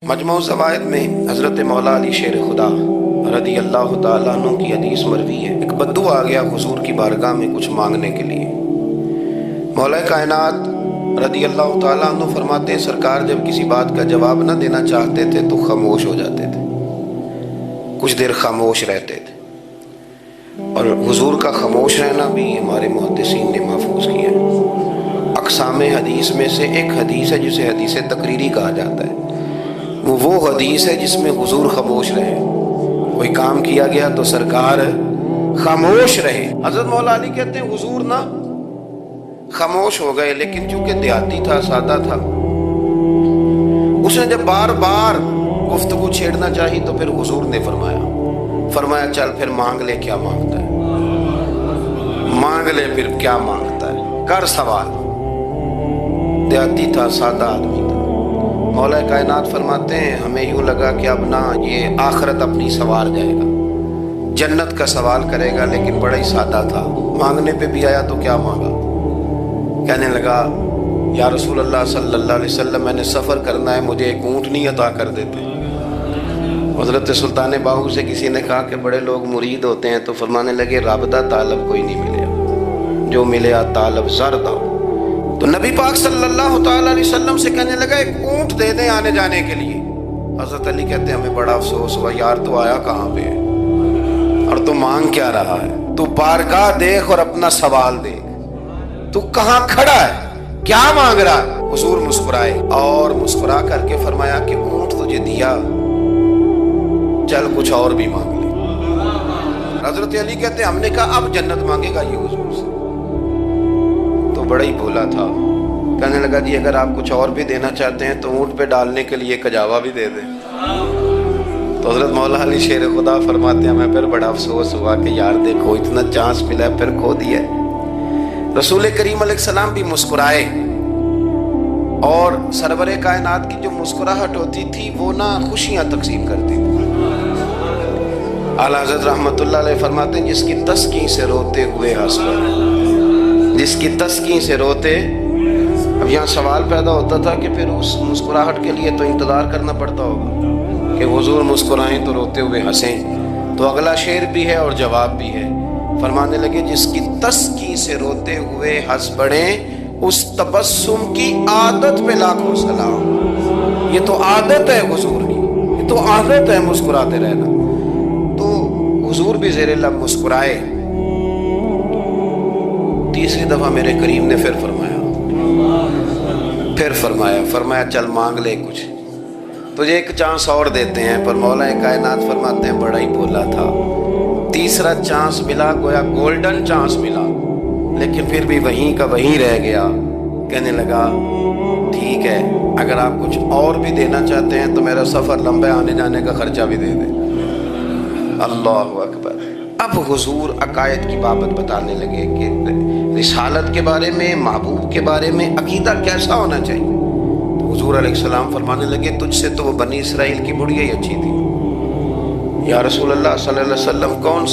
مجموع زوائد میں حضرت مولا علی شیر خدا رضی اللہ تعالیٰ عنہ کی حدیث مروی ہے۔ ایک بدو آ گیا حضور کی بارگاہ میں کچھ مانگنے کے لیے۔ مولا کائنات رضی اللہ تعالیٰ عنہ فرماتے ہیں سرکار جب کسی بات کا جواب نہ دینا چاہتے تھے تو خاموش ہو جاتے تھے، کچھ دیر خاموش رہتے تھے۔ اور حضور کا خاموش رہنا بھی ہمارے محدثین نے محفوظ کیا ہے۔ اقسام حدیث میں سے ایک حدیث ہے جسے حدیث تقریری کہا جاتا ہے۔ وہ حدیث ہے جس میں حضور خاموش رہے، کوئی کام کیا گیا تو سرکار خاموش رہے۔ حضرت مولا علی کہتے ہیں حضور نہ خاموش ہو گئے، لیکن چونکہ دیہاتی تھا، سادہ تھا، اس نے جب بار بار گفتگو چھیڑنا چاہی تو پھر حضور نے فرمایا چل پھر مانگ لے کیا مانگتا ہے، مانگ لے پھر کیا مانگتا ہے، کر سوال۔ دیہاتی تھا، سادہ آدمی تھا۔ مولا کائنات فرماتے ہیں ہمیں یوں لگا کہ اب نہ یہ آخرت اپنی سوار جائے گا، جنت کا سوال کرے گا، لیکن بڑا ہی سادہ تھا۔ مانگنے پہ بھی آیا تو کیا مانگا؟ کہنے لگا یا رسول اللہ صلی اللہ علیہ وسلم میں نے سفر کرنا ہے، مجھے ایک اونٹنی عطا کر دیتے۔ حضرت سلطان باہو سے کسی نے کہا کہ بڑے لوگ مرید ہوتے ہیں، تو فرمانے لگے رابطہ طالب کوئی نہیں ملے، جو ملے طالب زرد ہو۔ تو نبی پاک صلی اللہ تعالیٰ علیہ وسلم سے کہنے لگا ایک اونٹ دے دیں آنے جانے کے لیے۔ حضرت علی کہتے ہیں ہمیں بڑا افسوس ہوا، یار تو آیا کہاں پہ ہے اور تو مانگ کیا رہا ہے؟ تو بارگاہ دیکھ اور اپنا سوال دیکھ، تو کہاں کھڑا ہے، کیا مانگ رہا ہے؟ حضور مسکرائے اور مسکرا کر کے فرمایا کہ اونٹ تجھے دیا، چل کچھ اور بھی مانگ لے۔ حضرت علی کہتے ہیں ہم نے کہا اب جنت مانگے گا یہ حضور سے؟ تو بڑا ہی بھولا تھا، کہنے لگا جی اگر آپ کچھ اور بھی دینا چاہتے ہیں تو اونٹ پہ ڈالنے کے لیے کجاوا بھی دے دیں۔ تو حضرت مولا علی شیر خدا فرماتے ہیں ہمیں پھر بڑا افسوس ہوا کہ یار دیکھو اتنا چانس ملا ہے پھر کھو دیا ہے۔ رسول کریم علیہ السلام بھی مسکرائے، اور سرور کائنات کی جو مسکراہٹ ہوتی تھی وہ نہ خوشیاں تقسیم کرتی تھی۔ اعلیٰ حضرت رحمت اللہ علیہ فرماتے ہیں جس کی تسکین سے روتے ہوئے ہنس پڑے، جس کی تسکین سے روتے۔ اب یہاں سوال پیدا ہوتا تھا کہ پھر اس مسکراہٹ کے لیے تو انتظار کرنا پڑتا ہوگا کہ حضور مسکرائیں تو روتے ہوئے ہنسیں۔ تو اگلا شعر بھی ہے اور جواب بھی ہے۔ فرمانے لگے جس کی تسکین سے روتے ہوئے ہنس پڑیں اس تبسم کی عادت پہ لاکھوں سلام۔ یہ تو عادت ہے حضور کی، یہ تو عادت ہے مسکراتے رہنا۔ تو حضور بھی زیر لب مسکرائے۔ تیسری دفعہ میرے کریم نے پھر فرمایا چل مانگ لے کچھ، تجھے ایک چانس اور دیتے ہیں۔ پر مولا کائنات فرماتے ہیں بڑا ہی بھولا تھا، تیسرا چانس ملا، گویا گولڈن چانس ملا، لیکن پھر بھی وہیں کا وہیں رہ گیا۔ کہنے لگا ٹھیک ہے اگر آپ کچھ اور بھی دینا چاہتے ہیں تو میرا سفر لمبا ہے، آنے جانے کا خرچہ بھی دے دیں۔ اللہ اکبر۔ اب حضور عقائد کی بابت بتانے لگے کہ رسالت کے بارے میں، محبوب کے بارے میں عقیدہ کیسا ہونا چاہیے۔ تو حضور علیہ السلام فرمانے لگے تجھ سے تو وہ بنی اسرائیل کی بڑھیا ہی اچھی تھی۔ یا رسول اللہ صلی اللہ علیہ وسلم کون